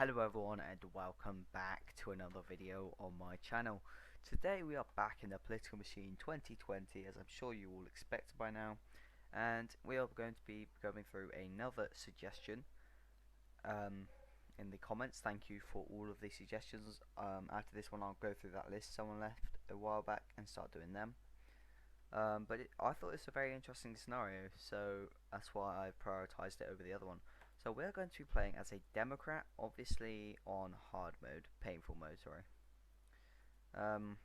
Hello everyone and welcome back to another video on my channel. Today we are back in the Political Machine 2020, as I'm sure you all expect by now, and we are going to be going through another suggestion in the comments. Thank you for all of the suggestions. After this one I'll go through that list someone left a while back and start doing them. I thought it's a very interesting scenario, so that's why I prioritised it over the other one. So we're going to be playing as a Democrat, obviously on hard mode, painful mode, sorry. And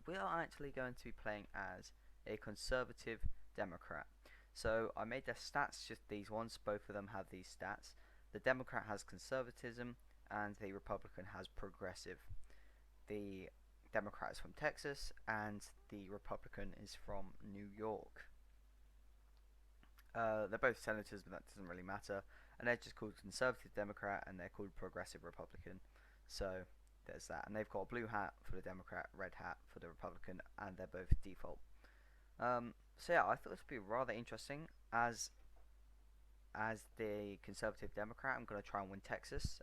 we are actually going to be playing as a conservative Democrat. So I made their stats just these ones, both of them have these stats. The Democrat has conservatism and the Republican has progressive. The Democrat is from Texas and the Republican is from New York. They're both senators, but that doesn't really matter. And they're just called Conservative Democrat and they're called Progressive Republican. So there's that. And they've got a blue hat for the Democrat, red hat for the Republican, and they're both default. So yeah, I thought this would be rather interesting. As the Conservative Democrat, I'm going to try and win Texas.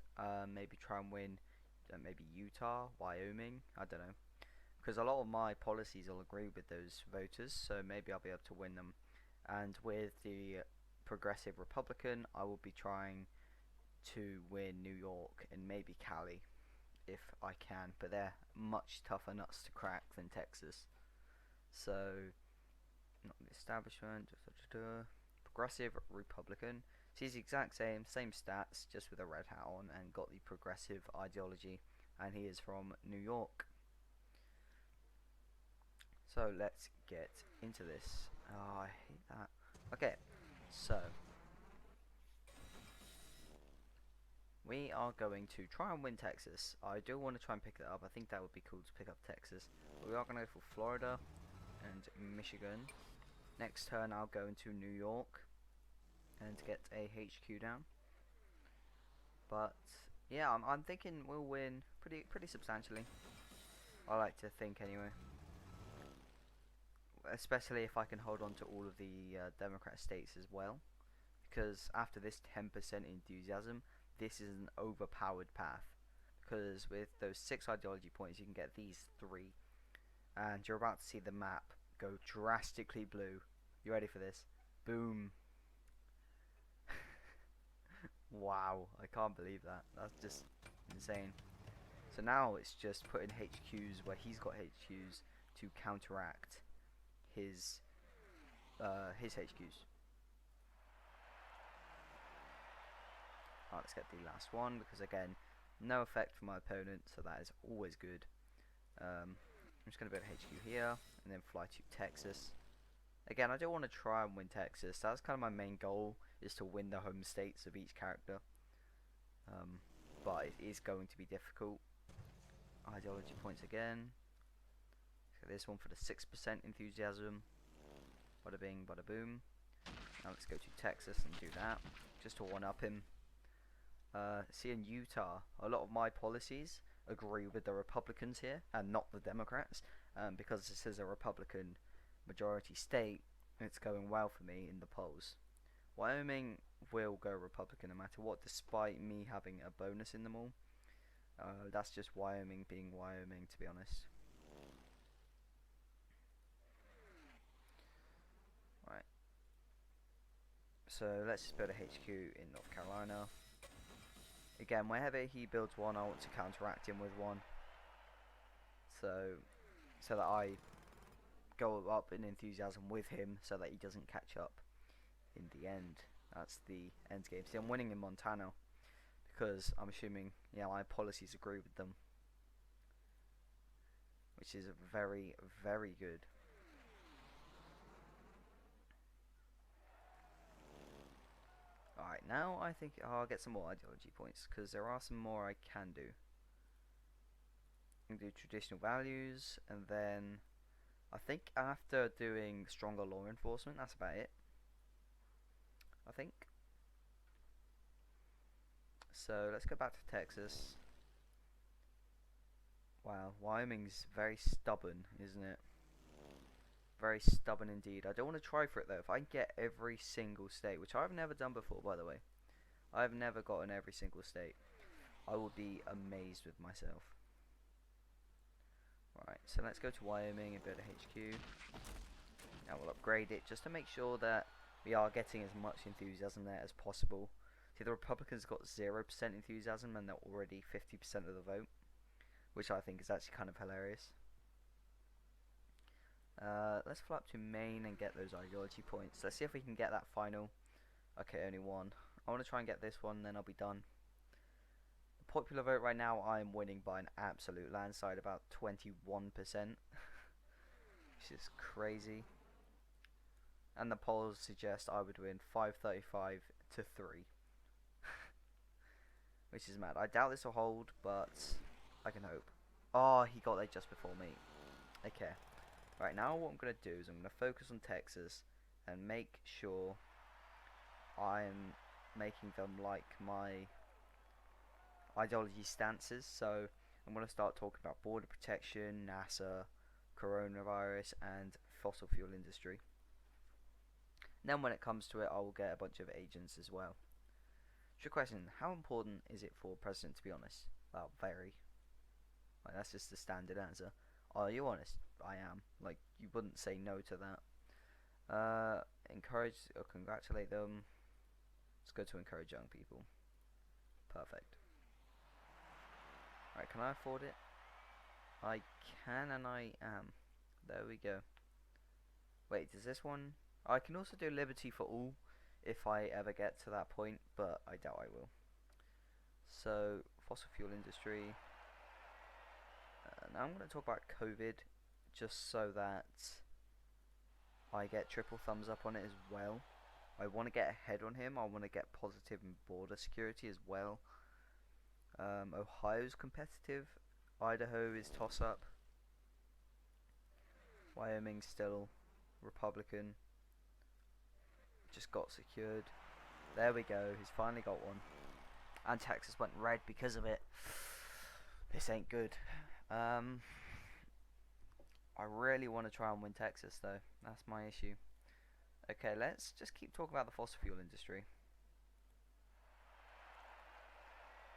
Maybe try and win maybe Utah, Wyoming, I don't know. Because a lot of my policies will agree with those voters, so maybe I'll be able to win them. And with the Progressive Republican, I will be trying to win New York and maybe Cali if I can, but they're much tougher nuts to crack than Texas. So, not the establishment, Progressive Republican. He's the exact same stats, just with a red hat on, and got the progressive ideology, and he is from New York. So let's get into this. Oh, I hate that. Okay, so we are going to try and win Texas. I do want to try and pick it up. I think that would be cool to pick up Texas. But we are going to go for Florida and Michigan. Next turn I'll go into New York and get a HQ down. But yeah, I'm thinking we'll win pretty substantially. I like to think anyway. Especially if I can hold on to all of the Democrat states as well, because after this 10% enthusiasm, this is an overpowered path, because with those 6 ideology points you can get these 3, and you're about to see the map go drastically blue. You ready for this? Boom. Wow, I can't believe that. That's just insane. So now it's just putting HQs where he's got HQs to counteract his HQs. Alright, let's get the last one, because again, no effect for my opponent, so that is always good. I'm just going to build HQ here, and then fly to Texas. Again, I do want to try and win Texas. That's kind of my main goal, is to win the home states of each character. But it is going to be difficult. Ideology points again. So this one for the 6% enthusiasm. Bada bing, bada boom. Now let's go to Texas and do that, just to one-up him. See, in Utah, a lot of my policies agree with the Republicans here, and not the Democrats. Because this is a Republican majority state, it's going well for me in the polls. Wyoming will go Republican no matter what, despite me having a bonus in them all. That's just Wyoming being Wyoming, to be honest. Right. So let's just build a HQ in North Carolina. Again, whenever he builds one, I want to counteract him with one. So that I go up in enthusiasm with him, so that he doesn't catch up in the end. That's the end game. See, I'm winning in Montana, because I'm assuming, yeah, my policies agree with them, which is very, very good. Alright, now I think I'll get some more ideology points, because there are some more I can do. I can do traditional values, and then I think after doing stronger law enforcement, that's about it. I think. So let's go back to Texas. Wow, Wyoming's very stubborn, isn't it? Very stubborn indeed. I don't want to try for it though. If I can get every single state, which I've never done before, by the way, I've never gotten every single state. I would be amazed with myself. Right, so let's go to Wyoming and build a HQ. Now we'll upgrade it just to make sure that we are getting as much enthusiasm there as possible. See, the Republicans got 0% enthusiasm and they're already 50% of the vote, which I think is actually kind of hilarious. Let's fly up to Maine and get those ideology points. Let's see if we can get that final. Okay, only one. I want to try and get this one, then I'll be done. The popular vote right now, I'm winning by an absolute landslide, about 21%. Which is crazy. And the polls suggest I would win 535 to 3. Which is mad. I doubt this will hold, but I can hope. Oh, he got there just before me. Okay. Right, now what I'm going to do is I'm going to focus on Texas and make sure I'm making them like my ideology stances. So I'm going to start talking about border protection, NASA, coronavirus, and fossil fuel industry. Then when it comes to it, I will get a bunch of agents as well. So question, how important is it for a president to be honest? Well, very. Like, that's just the standard answer. Are you honest? I am. Like, you wouldn't say no to that. Encourage or congratulate them. Let's go to encourage young people. Perfect. Right, can I afford it? I can and I am. There we go. Wait, does this one... I can also do liberty for all if I ever get to that point, but I doubt I will. So, fossil fuel industry. Now I'm going to talk about COVID, just so that I get triple thumbs up on it as well. I want to get ahead on him. I want to get positive in border security as well. Ohio's competitive. Idaho is toss up. Wyoming's still Republican. Just got secured. There we go. He's finally got one. And Texas went red because of it. This ain't good. I really want to try and win Texas though. That's my issue. Okay, let's just keep talking about the fossil fuel industry.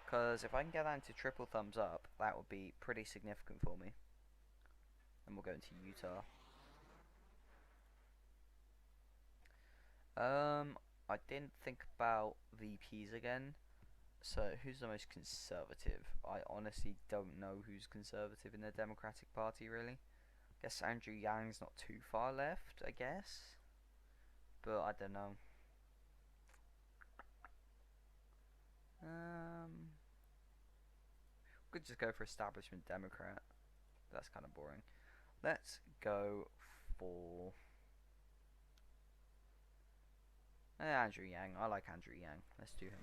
Because if I can get that into triple thumbs up, that would be pretty significant for me. And we'll go into Utah. I didn't think about VPs again. So, who's the most conservative? I honestly don't know who's conservative in the Democratic Party, really. I guess Andrew Yang's not too far left, I guess. But I don't know. Could just go for establishment Democrat. That's kind of boring. Let's go for Andrew Yang. I like Andrew Yang. Let's do him.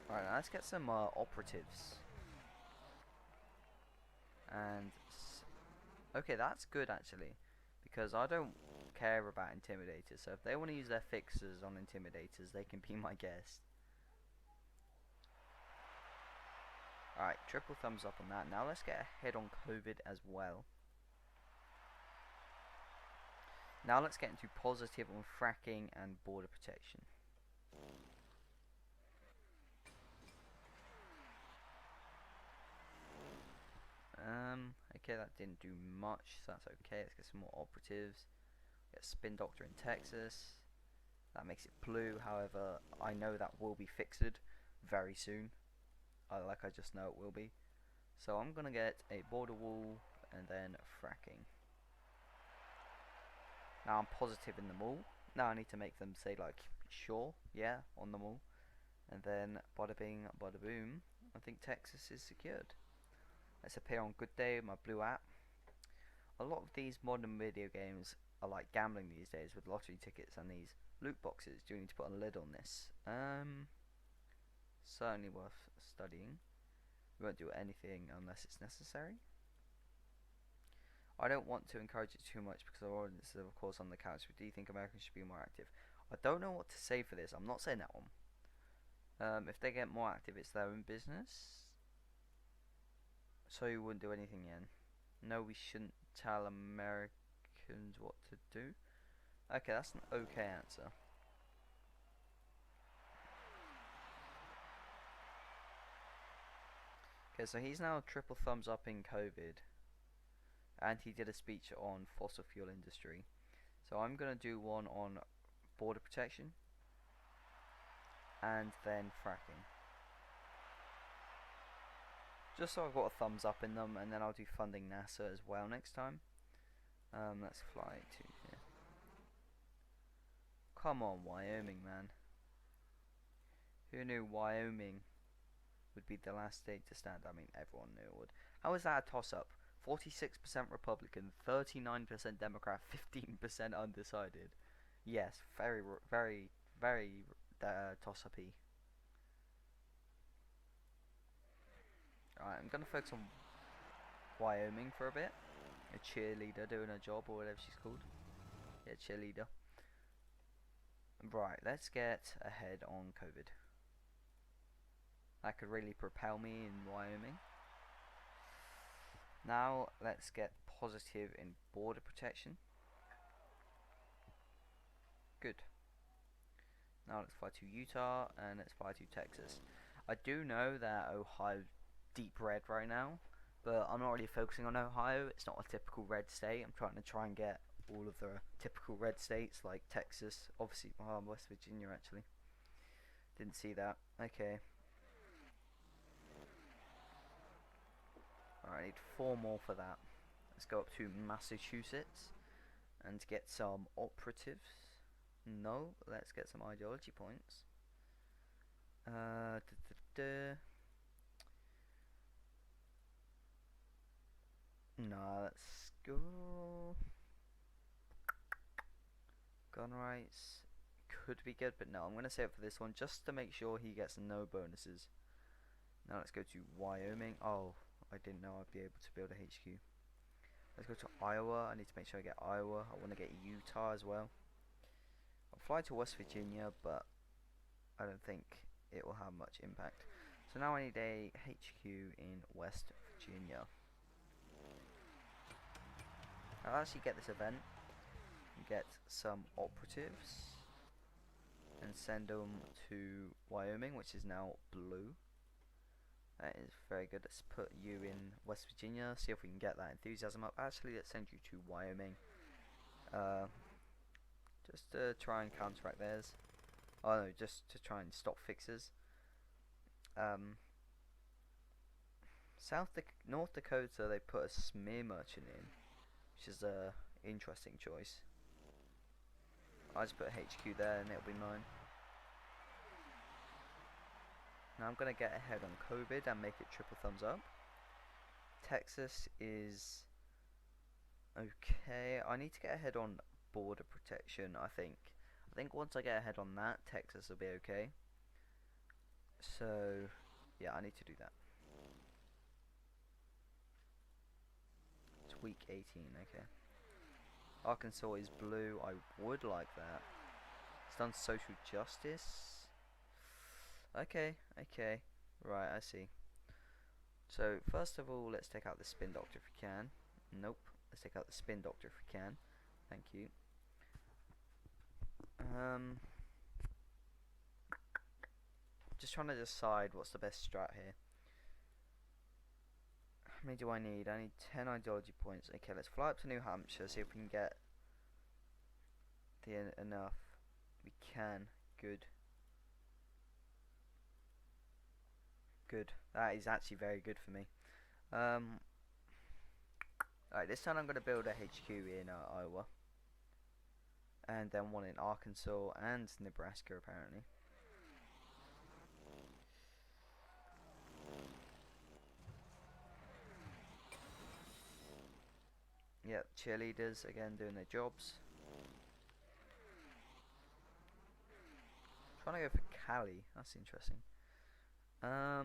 Alright, now let's get some operatives. And okay, that's good actually, because I don't care about intimidators. So if they want to use their fixers on intimidators, they can be my guest. Alright, triple thumbs up on that. Now let's get ahead on COVID as well. Now let's get into positive on fracking and border protection. Okay, that didn't do much, so that's okay. Let's get some more operatives. Get Spin Doctor in Texas. That makes it blue, however, I know that will be fixed very soon. Like I just know it will be. So I'm gonna get a border wall and then fracking. Now I'm positive in them all. Now I need to make them say like, sure, yeah, on them all. And then bada bing, bada boom, I think Texas is secured. Let's appear on Good Day, my blue app. A lot of these modern video games are like gambling these days with lottery tickets and these loot boxes. Do we need to put a lid on this? Certainly worth studying. We won't do anything unless it's necessary. I don't want to encourage it too much because our audience is of course on the couch, but do you think Americans should be more active? I don't know what to say for this. I'm not saying that one. If they get more active, it's their own business. So you wouldn't do anything, Yen? No, we shouldn't tell Americans what to do. Okay, that's an okay answer. Okay, so he's now triple thumbs up in COVID, and he did a speech on fossil fuel industry. So I'm gonna do one on border protection, and then fracking. Just so I've got a thumbs up in them, and then I'll do funding NASA as well next time. Let's fly to here. Come on, Wyoming, man. Who knew Wyoming would be the last state to stand? I mean, everyone knew it would. How is that a toss-up? 46% Republican, 39% Democrat, 15% undecided. Yes, very, very toss-up-y. Alright, I'm gonna focus on Wyoming for a bit. A cheerleader doing her job, or whatever she's called. Yeah, cheerleader. Right, let's get ahead on COVID. That could really propel me in Wyoming. Now, let's get positive in border protection. Good. Now let's fly to Utah, and let's fly to Texas. I do know that Ohio's deep red right now, but I'm not really focusing on Ohio. It's not a typical red state. I'm trying to get all of the typical red states like Texas, obviously West Virginia actually. Didn't see that. Okay. Alright, I need 4 more for that. Let's go up to Massachusetts and get some operatives. No, let's get some ideology points. No, let's go. Gun rights could be good, but no, I'm going to save it for this one just to make sure he gets no bonuses. Now let's go to Wyoming. Oh, I didn't know I'd be able to build a HQ. Let's go to Iowa. I need to make sure I get Iowa. I want to get Utah as well. I'll fly to West Virginia, but I don't think it will have much impact. So now I need a HQ in West Virginia. I'll actually get this event, get some operatives, and send them to Wyoming, which is now blue. That is very good. Let's put you in West Virginia, see if we can get that enthusiasm up. Actually, let's send you to Wyoming. Just to try and counteract theirs. Oh no, just to try and stop fixes. North Dakota, they put a smear merchant in, which is a interesting choice. I just put a HQ there and it'll be mine. Now I'm going to get ahead on COVID and make it triple thumbs up. Texas is okay. I need to get ahead on border protection, I think. I think once I get ahead on that, Texas will be okay. So, yeah, I need to do that. It's week 18, okay. Arkansas is blue. I would like that. It's done social justice. Okay, okay. Right, I see. So, first of all, let's take out the spin doctor if we can. Nope. Let's take out the spin doctor if we can. Thank you. Just trying to decide what's the best strat here. How many do I need? I need 10 ideology points. Okay, let's fly up to New Hampshire, see if we can get enough. We can. Good. Good. That is actually very good for me. Alright, this time I'm going to build a HQ in Iowa. And then one in Arkansas and Nebraska, apparently. Yep, cheerleaders again doing their jobs. Trying to go for Cali, that's interesting. I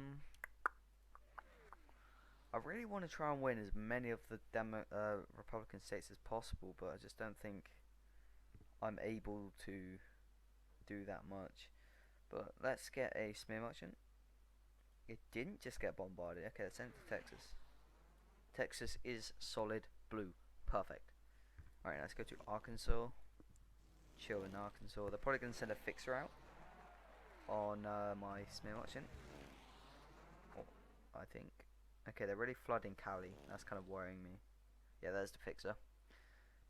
really want to try and win as many of the Republican states as possible, but I just don't think I'm able to do that much. But let's get a smear merchant. It didn't just get bombarded. Okay, let's send it to Texas. Texas is solid blue. Perfect. Alright, let's go to Arkansas. Chill in Arkansas. They're probably going to send a fixer out on my smear merchant. Oh, I think. Okay, they're really flooding Cali. That's kind of worrying me. Yeah, there's the fixer.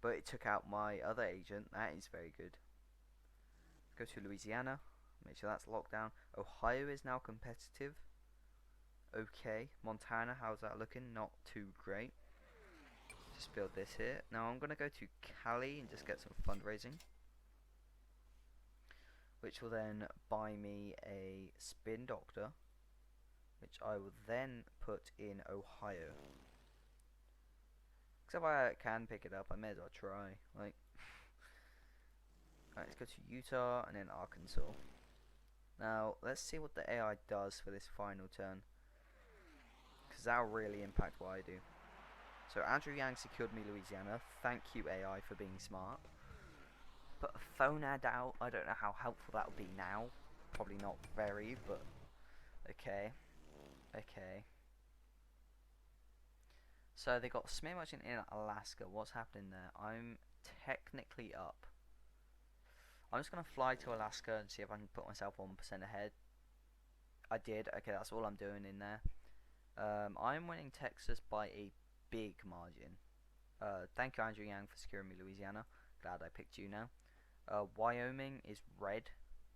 But it took out my other agent. That is very good. Go to Louisiana. Make sure that's locked down. Ohio is now competitive. Okay. Montana, how's that looking? Not too great. Just build this here. Now I'm going to go to Cali and just get some fundraising, which will then buy me a spin doctor, which I will then put in Ohio. Because if I can pick it up, I may as well try. Like, alright, let's go to Utah and then Arkansas. Now, let's see what the AI does for this final turn, because that'll really impact what I do. So Andrew Yang secured me Louisiana. Thank you, AI, for being smart. Put a phone ad out. I don't know how helpful that will be now. Probably not very, but okay. Okay. So they got Smear Merchant in Alaska. What's happening there? I'm technically up. I'm just going to fly to Alaska and see if I can put myself 1% ahead. I did. Okay, that's all I'm doing in there. I'm winning Texas by a big margin. Thank you, Andrew Yang, for securing me Louisiana. Glad I picked you now. Wyoming is red.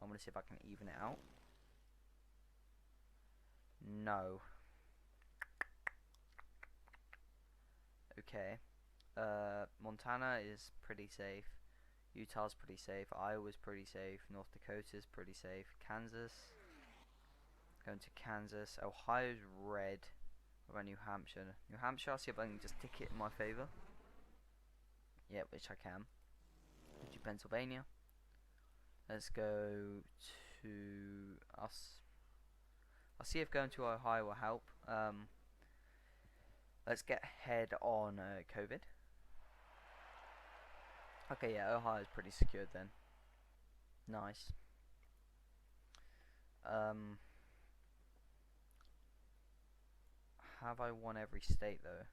I'm going to see if I can even it out. No. Okay. Montana is pretty safe. Utah's pretty safe. Iowa's pretty safe. North Dakota's pretty safe. Kansas. Going to Kansas. Ohio's red. What about New Hampshire? New Hampshire, I'll see if I can just tick it in my favour. Yeah, which I can. Go to Pennsylvania. Let's go to us. I'll see if going to Ohio will help. Let's get ahead on COVID. Okay, yeah, Ohio's pretty secured then. Nice. Have I won every state though?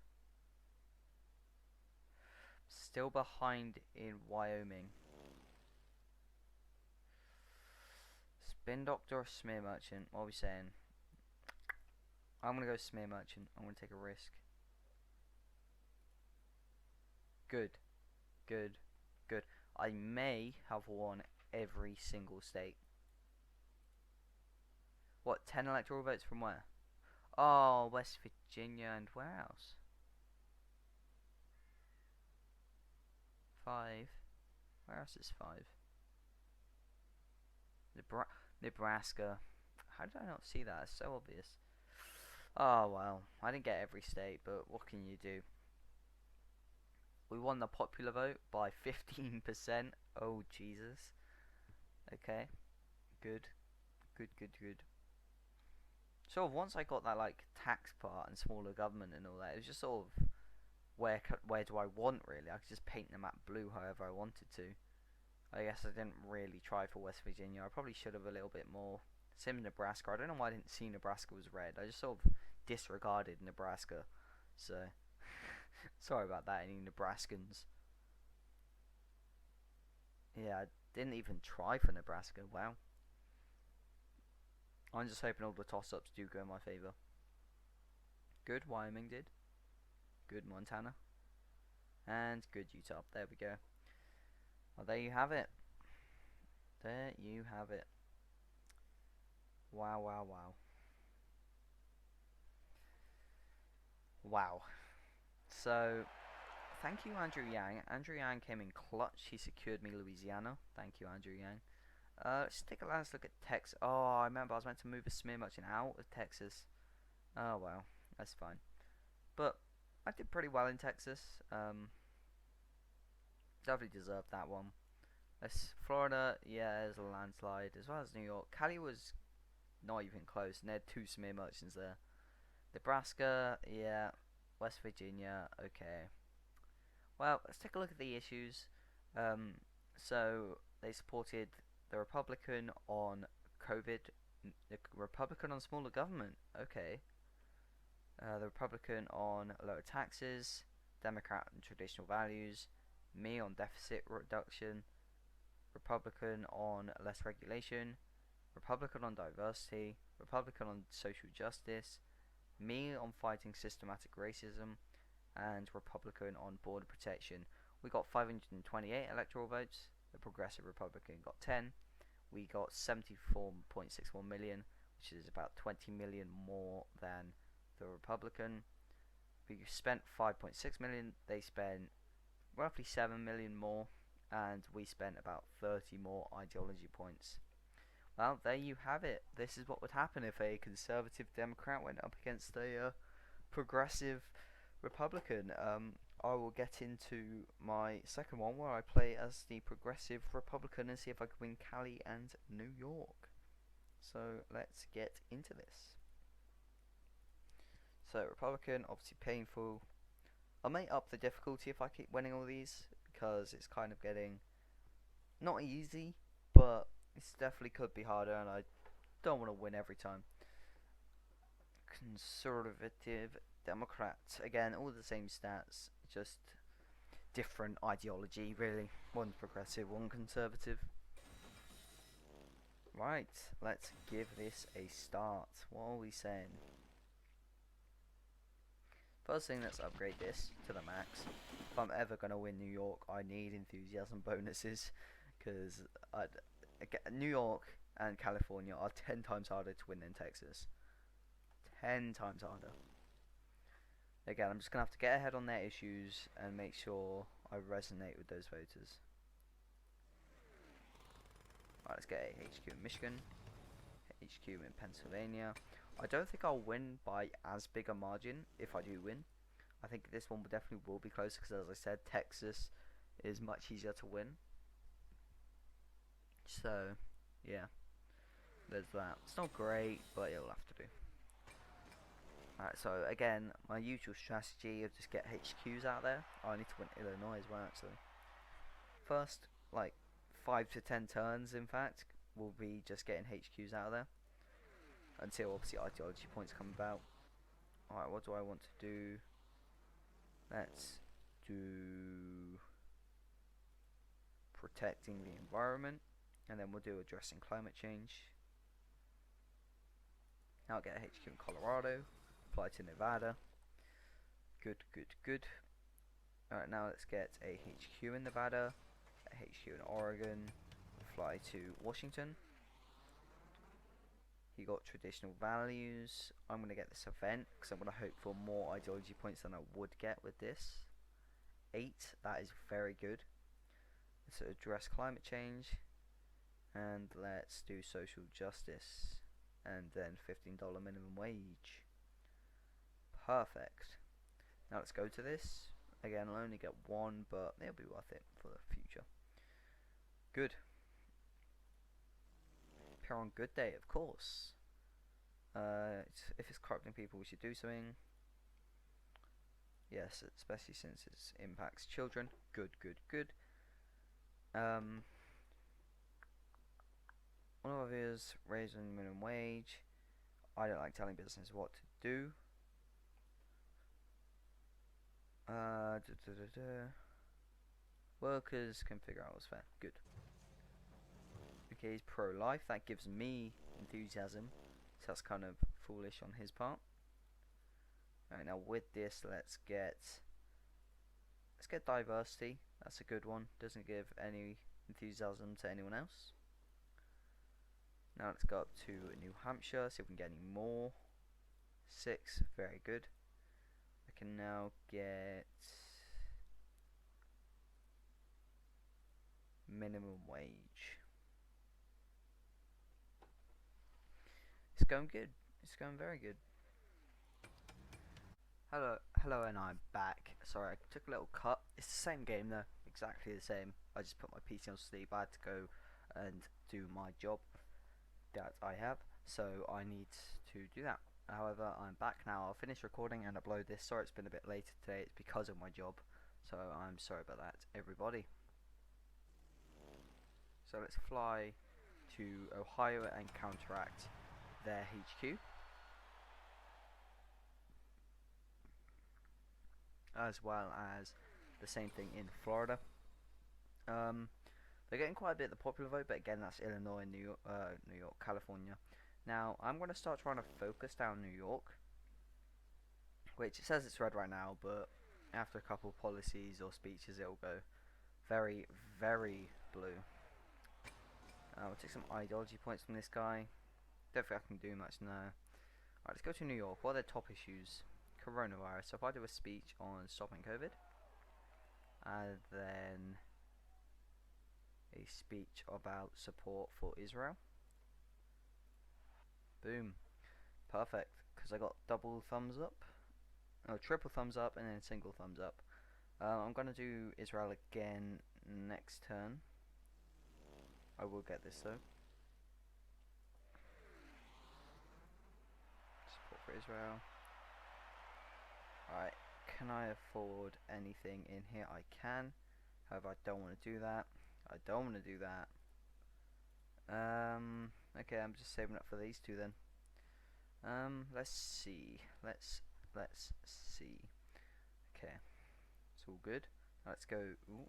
Still behind in Wyoming. Spin Doctor or Smear Merchant? What are we saying? I'm gonna go Smear Merchant. I'm gonna take a risk. Good. Good. Good. I may have won every single state. What, 10 electoral votes from where? Oh, West Virginia and where else? 5. Where else is 5? Nebraska. How did I not see that? It's so obvious. Oh, well. I didn't get every state, but what can you do? We won the popular vote by 15%. Oh, Jesus. Okay. Good. Good, good, good. So once I got that, like, tax part and smaller government and all that, it was just sort of where do I want, really? I could just paint the map blue however I wanted to. I guess I didn't really try for West Virginia. I probably should have a little bit more. Same Nebraska. I don't know why I didn't see Nebraska was red. I just sort of disregarded Nebraska. So, sorry about that, any Nebraskans. Yeah, I didn't even try for Nebraska. Wow. I'm just hoping all the toss-ups do go in my favour. Good, Wyoming did. Good, Montana. And good, Utah. There we go. Well, there you have it. There you have it. Wow, wow, wow. Wow. So, thank you, Andrew Yang. Andrew Yang came in clutch. He secured me Louisiana. Thank you, Andrew Yang. Let's take a last look at Texas. Oh, I remember I was meant to move a Smear Merchant out of Texas. Oh, well. That's fine. But I did pretty well in Texas. Definitely deserved that one. Florida, yeah, there's a landslide, as well as New York. Cali was not even close, and they had 2 Smear Merchants there. Nebraska, yeah. West Virginia, okay. Well, let's take a look at the issues. So they supported the Republican on COVID, the Republican on smaller government, okay. The Republican on lower taxes, Democrat on traditional values, me on deficit reduction, Republican on less regulation, Republican on diversity, Republican on social justice, Me on fighting systematic racism, and Republican on border protection. We got 528 electoral votes. The Progressive Republican got 10. We got 74.61 million, which is about 20 million more than the Republican. We spent 5.6 million. They spent roughly 7 million more, and we spent about 30 more ideology points. Well, there you have it. This is what would happen if a conservative Democrat went up against a progressive Republican. I will get into my second one where I play as the progressive Republican and see if I can win Cali and New York. So let's get into this. So Republican, obviously painful. I may up the difficulty if I keep winning all these, because it's kind of getting not easy, but it definitely could be harder, and I don't want to win every time. Conservative Democrat, again, all the same stats, just different ideology, really. One's progressive, one conservative. Right, let's give this a start. What are we saying? First thing, let's upgrade this to the max. If I'm ever going to win New York, I need enthusiasm bonuses, because New York and California are 10 times harder to win than Texas. 10 times harder. Again, I'm just going to have to get ahead on their issues and make sure I resonate with those voters. Right, let's get a HQ in Michigan, HQ in Pennsylvania. I don't think I'll win by as big a margin if I do win. I think this one definitely will be closer, because as I said, Texas is much easier to win. So, yeah, there's that. It's not great, but it'll have to do. Alright, so again, my usual strategy of just get HQs out there. Oh, I need to win Illinois as well, actually. First, like, 5 to 10 turns, in fact, will be just getting HQs out of there. Until, obviously, ideology points come about. Alright, what do I want to do? Let's do protecting the environment. And then we'll do addressing climate change. Now I'll get a HQ in Colorado. Apply to Nevada. Good, good, good. Alright, now let's get a HQ in Nevada, a HQ in Oregon, fly to Washington. You got traditional values. I'm going to get this event, because I'm going to hope for more ideology points than I would get with this. 8, that is very good. Let's address climate change. And let's do social justice. And then $15 minimum wage. Perfect. Now let's go to this. Again, I'll only get one, but it'll be worth it for the future. Good. Appear on good day, of course. If it's corrupting people, we should do something. Yes, especially since it impacts children. Good, good, good. One of our viewers raising minimum wage. I don't like telling business what to do. Workers can figure out what's fair. Good. Okay, he's pro-life. That gives me enthusiasm. So that's kind of foolish on his part. Alright, now with this, let's get diversity. That's a good one. Doesn't give any enthusiasm to anyone else. Now let's go up to New Hampshire, see if we can get any more. 6, very good. I can now get minimum wage. It's going good. It's going very good. Hello, and I'm back. Sorry, I took a little cut. It's the same game though, exactly the same. I just put my PC on sleep. I had to go and do my job that I have, so I need to do that. However, I'm back now. I'll finish recording and upload this. Sorry it's been a bit later today. It's because of my job, so I'm sorry about that, everybody. So let's fly to Ohio and counteract their HQ. As well as the same thing in Florida. They're getting quite a bit of the popular vote, but again, that's Illinois, New York, California. Now, I'm going to start trying to focus down New York, which it says it's red right now, but after a couple of policies or speeches, it'll go very, very blue. We'll take some ideology points from this guy. Don't think I can do much now. Alright, let's go to New York. What are their top issues? Coronavirus. So if I do a speech on stopping COVID, and then a speech about support for Israel. Boom. Perfect. Because I got double thumbs up. Oh, triple thumbs up and then single thumbs up. I'm going to do Israel again next turn. I will get this though. Support for Israel. Alright, can I afford anything in here? I can. However, I don't want to do that. I don't want to do that. Okay, I'm just saving up for these two then. Let's see. Let's see. Okay, it's all good. Let's go. Ooh.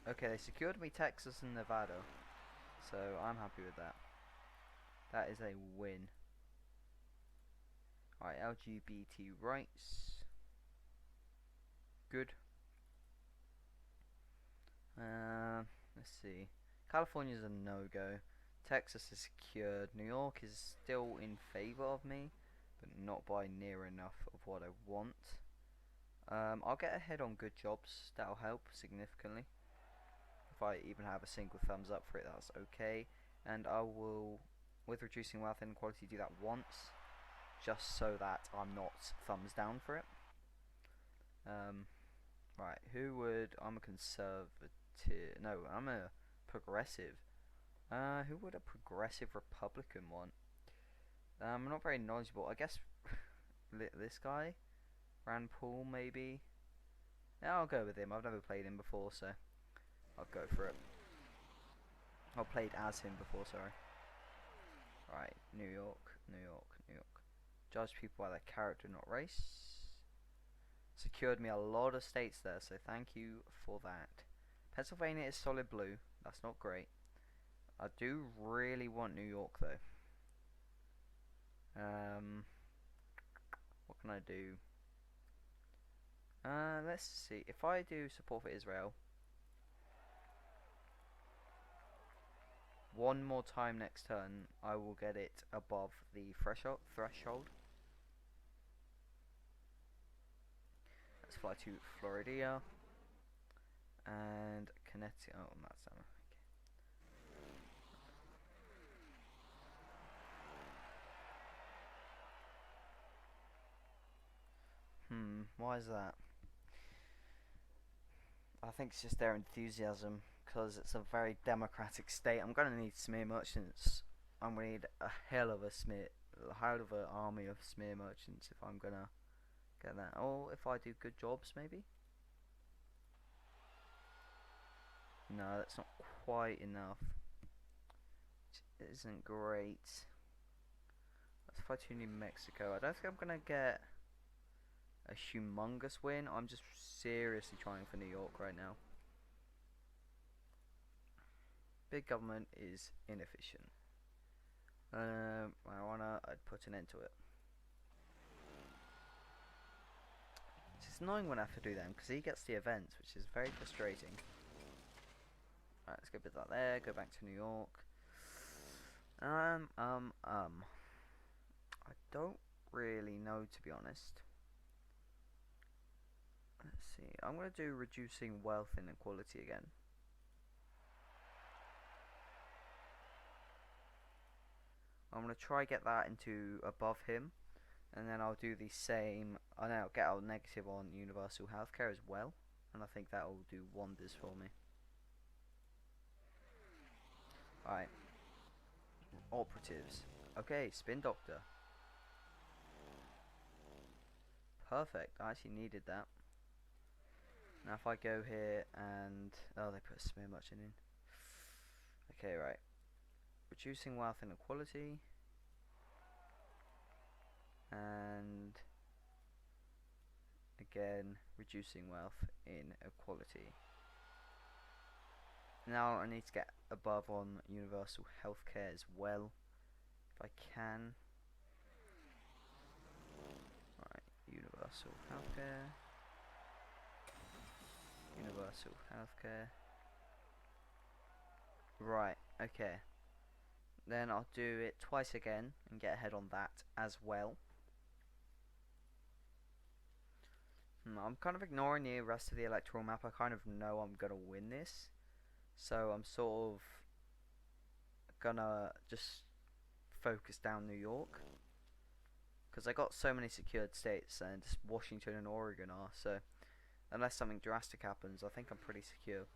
Okay, they secured me Texas and Nevada, so I'm happy with that. That is a win. Alright, LGBT rights. Good. Let's see. California's a no-go. Texas is secured. New York is still in favor of me, but not by near enough of what I want. I'll get ahead on good jobs. That'll help significantly. If I even have a single thumbs up for it, that's okay. And I will, with reducing wealth inequality, do that once, just so that I'm not thumbs down for it. Right, who would... I'm a conservative... No, I'm a progressive. Who would a progressive Republican want? I'm not very knowledgeable. I guess this guy? Rand Paul, maybe? Yeah, I'll go with him. I've never played him before, so I'll go for it. I've played as him before, sorry. Right, New York, New York, New York. Judge people by their character, not race. Secured me a lot of states there, so thank you for that. Pennsylvania is solid blue. That's not great. I do really want New York though. What can I do? Let's see. If I do support for Israel one more time next turn, I will get it above the threshold. Let's fly to Florida and Connecticut. Oh, that's okay. Why is that? I think it's just their enthusiasm, because it's a very democratic state. I'm gonna need smear merchants. I'm gonna need a hell of an army of smear merchants if I'm gonna get that. Or if I do good jobs, maybe. No, that's not quite enough. It isn't great. Let's fly to New Mexico. I don't think I'm gonna get a humongous win. I'm just seriously trying for New York right now. Big government is inefficient. Marijuana, I'd put an end to it. It's annoying when I have to do them because he gets the events, which is very frustrating. Alright, let's go put that there. Go back to New York. I don't really know, to be honest. Let's see. I'm going to do reducing wealth inequality again. I'm going to try get that into above him, and then I'll do the same. I'll get a negative on universal healthcare as well, and I think that will do wonders for me. Alright. Operatives. Okay, Spin Doctor. Perfect. I actually needed that. Now if I go here and... Oh, they put a smear merchant in. Okay, right. Reducing wealth inequality. And... Again, reducing wealth inequality. Now I need to get above on universal healthcare as well, if I can. Right, Universal healthcare. Universal healthcare. Right, okay. Then I'll do it twice again and get ahead on that as well. I'm kind of ignoring the rest of the electoral map. I kind of know I'm gonna win this, so I'm sort of gonna just focus down New York, because I got so many secured states, and just Washington and Oregon are, so unless something drastic happens, I think I'm pretty secure.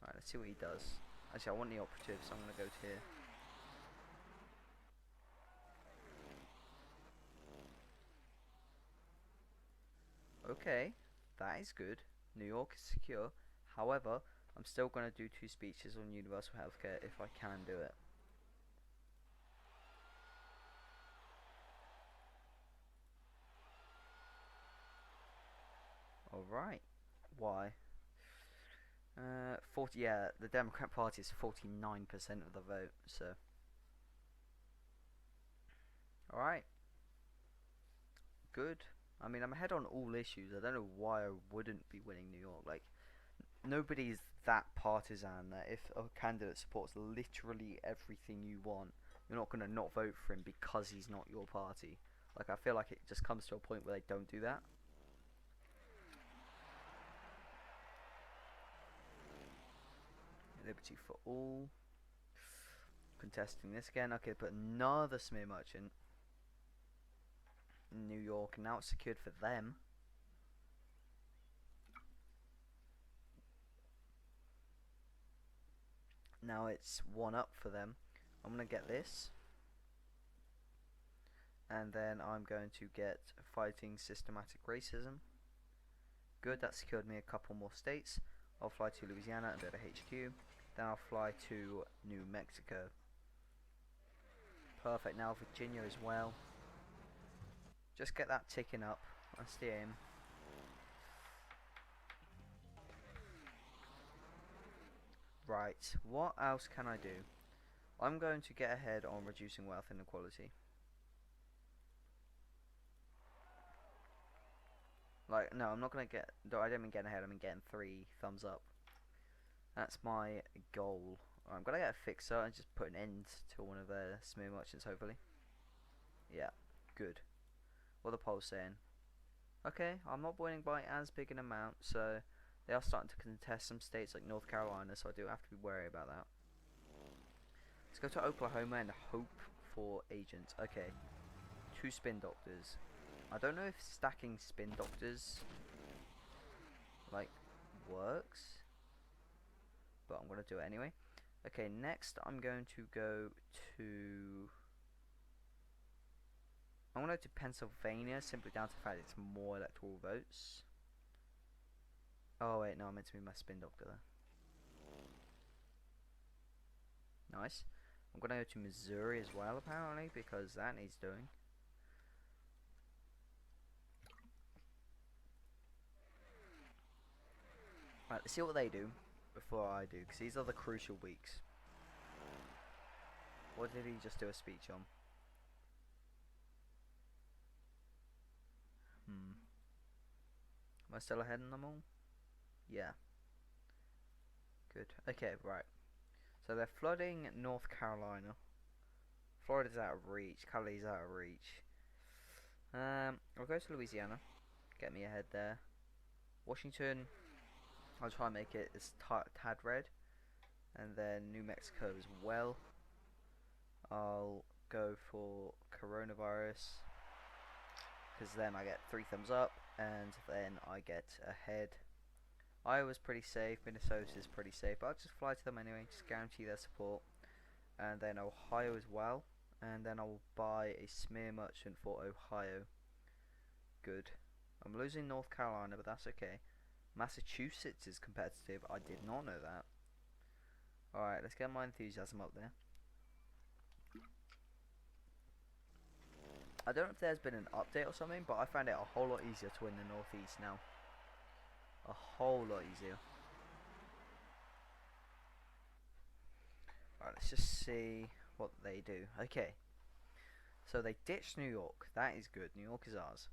Alright, let's see what he does. Actually, I want the operative, so I'm gonna go to here. Okay, that is good. New York is secure. However, I'm still going to do 2 speeches on universal healthcare if I can do it. Alright. Why? 40, yeah, the Democrat Party is 49% of the vote, so. Alright. Good. I mean, I'm ahead on all issues. I don't know why I wouldn't be winning New York. Like, nobody's that partisan that if a candidate supports literally everything you want, you're not going to not vote for him because he's not your party. Like, I feel like it just comes to a point where they don't do that. Liberty for all. Contesting this again. Okay, but another smear merchant in New York, and now it's secured for them. Now it's 1 up for them. I'm going to get this. And then I'm going to get fighting systematic racism. Good, that secured me a couple more states. I'll fly to Louisiana and go to HQ. Then I'll fly to New Mexico. Perfect, now Virginia as well. Just get that ticking up. That's the aim. Right, what else can I do? I'm going to get ahead on reducing wealth inequality. Like, no, I'm not going to get... No, I don't mean getting ahead, I mean getting 3 thumbs up. That's my goal. I'm going to get a fixer and just put an end to one of their smear merchants, hopefully. Yeah, good. What are the polls saying? Okay, I'm not winning by as big an amount, so they are starting to contest some states like North Carolina, so I do have to be wary about that. Let's go to Oklahoma and hope for agents. Okay, 2 spin doctors. I don't know if stacking spin doctors like works, but I'm gonna do it anyway. Okay, next I'm going to go to Pennsylvania, simply down to the fact it's more electoral votes. Oh wait, no, I meant to be my spin doctor there. Nice. I'm gonna go to Missouri as well, apparently, because that needs doing. Right, let's see what they do before I do, because these are the crucial weeks. What did he just do a speech on? Am I still ahead in them all? Yeah. Good. Okay, right. So they're flooding North Carolina. Florida's out of reach. Cali's out of reach. I'll go to Louisiana. Get me ahead there. Washington, I'll try and make it as tad red. And then New Mexico as well. I'll go for coronavirus, because then I get 3 thumbs up, and then I get ahead. Iowa's pretty safe, Minnesota's pretty safe, but I'll just fly to them anyway, just guarantee their support. And then Ohio as well, and then I'll buy a smear merchant for Ohio. Good. I'm losing North Carolina, but that's okay. Massachusetts is competitive, I did not know that. Alright, let's get my enthusiasm up there. I don't know if there's been an update or something, but I found it a whole lot easier to win the Northeast now. A whole lot easier. Alright, let's just see what they do. Okay. So they ditched New York. That is good. New York is ours.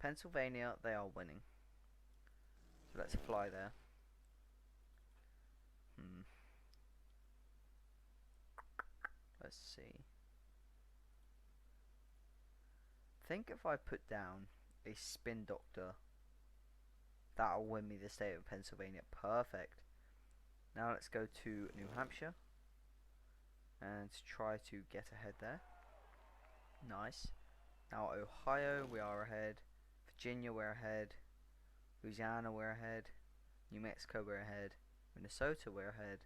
Pennsylvania, they are winning. So let's fly there. Let's see. Think if I put down a spin doctor, that'll win me the state of Pennsylvania. Perfect. Now let's go to New Hampshire and try to get ahead there. Nice. Now Ohio, we are ahead. Virginia, we're ahead. Louisiana, we're ahead. New Mexico, we're ahead. Minnesota, we're ahead.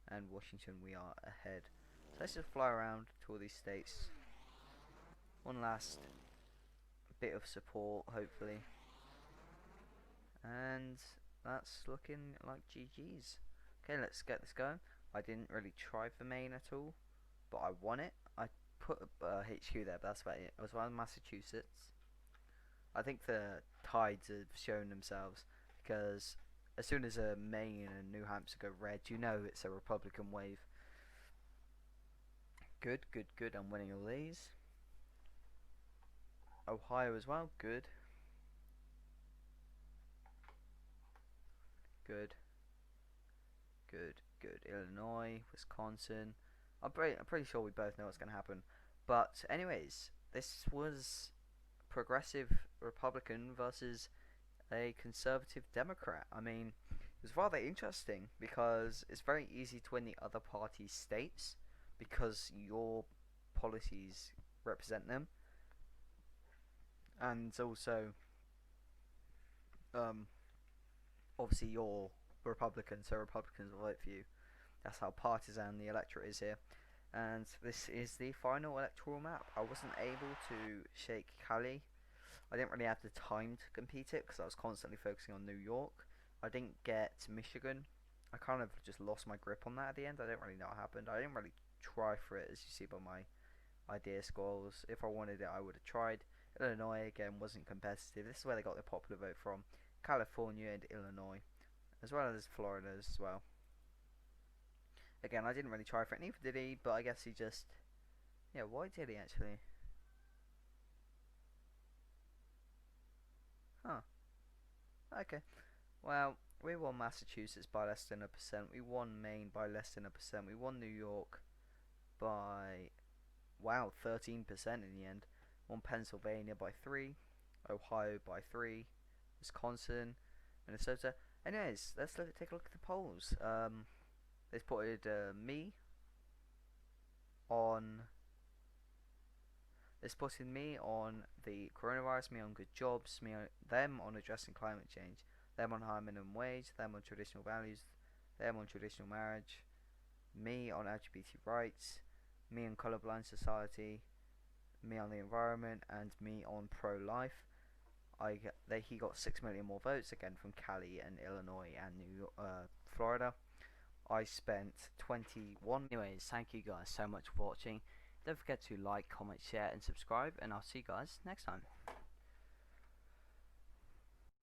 And Washington, we are ahead. So let's just fly around to all these states. One last bit of support, hopefully. And that's looking like GG's. Okay, let's get this going. I didn't really try for Maine at all, but I won it. I put a HQ there, but that's about it. I was one in Massachusetts. I think the tides have shown themselves, because as soon as Maine and New Hampshire go red, you know it's a Republican wave. Good, good, good. I'm winning all these. Ohio as well. Good. Good. Good, good. Illinois, Wisconsin. I'm pretty sure we both know what's going to happen. But anyways, this was progressive Republican versus a conservative Democrat. I mean, it was rather interesting because it's very easy to win the other party's states because your policies represent them, and also obviously you're Republican, so Republicans will vote for you. That's how partisan the electorate is here. And this is the final electoral map. I wasn't able to shake Cali. I didn't really have the time to compete it because I was constantly focusing on New York. I didn't get Michigan. I kind of just lost my grip on that at the end. I didn't really know what happened. I didn't really try for it, as you see by my idea scrolls. If I wanted it, I would have tried. Illinois, again, wasn't competitive. This is where they got the popular vote from. California and Illinois, as well as Florida as well. Again, I didn't really try for it, neither did he, but I guess he just... Yeah, why did he actually? Huh. Okay. Well, we won Massachusetts by less than 1%. We won Maine by less than 1%. We won New York by... Wow, 13% in the end. Won Pennsylvania by 3. Ohio by 3. Wisconsin. Minnesota. Anyways, let's take a look at the polls. They spotted me on the coronavirus, me on good jobs, them on addressing climate change, them on high minimum wage, them on traditional values, them on traditional marriage, me on LGBT rights, me on colorblind society, me on the environment, and me on pro-life. He got 6 million more votes, again from Cali and Illinois and Florida. I spent 21. Anyways, thank you guys so much for watching. Don't forget to like, comment, share, and subscribe, and I'll see you guys next time.